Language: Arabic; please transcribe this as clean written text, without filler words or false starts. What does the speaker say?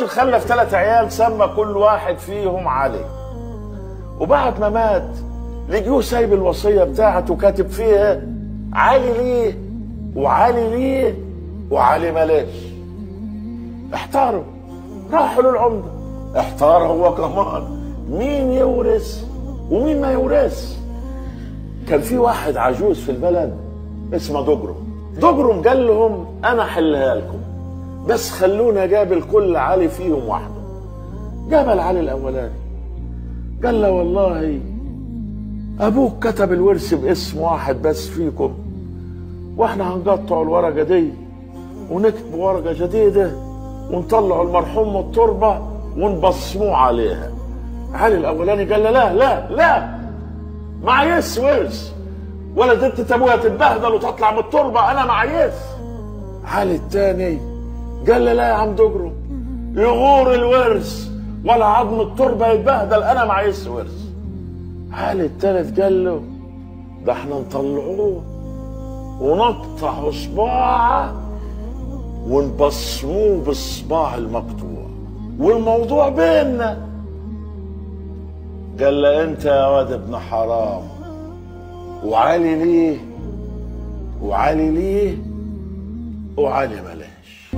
خلف 3 عيال سمى كل واحد فيهم علي، وبعد ما مات لقيوه سايب الوصيه بتاعته كاتب فيها علي ليه وعلي ليه وعلي ملاش. احتاروا، راحوا للعمده، احتار هو كمان مين يورث ومين ما يورث. كان في واحد عجوز في البلد اسمه دجرم قال لهم انا حلها لكم، بس خلونا جابل كل علي فيهم وحده. جابل علي الاولاني قال له والله ابوك كتب الورث باسم واحد بس فيكم، واحنا هنقطع الورقه دي ونكتب ورقه جديده ونطلع المرحوم من التربه ونبصموه عليها. علي الاولاني قال له لا لا لا، معيش ورث، ولا انت ابويا تتبهدل وتطلع من التربه، انا معيش. علي الثاني قال له لا يا عم دجرم، يغور الورث ولا عظم التربه يتبهدل، انا معيش ورث. علي الثالث قال له ده احنا نطلعوه ونقطع صباعه ونبصموه بالصباع المقطوع والموضوع بيننا. قال له انت يا واد ابن حرام، وعلي ليه وعلي ليه وعلي ملاش.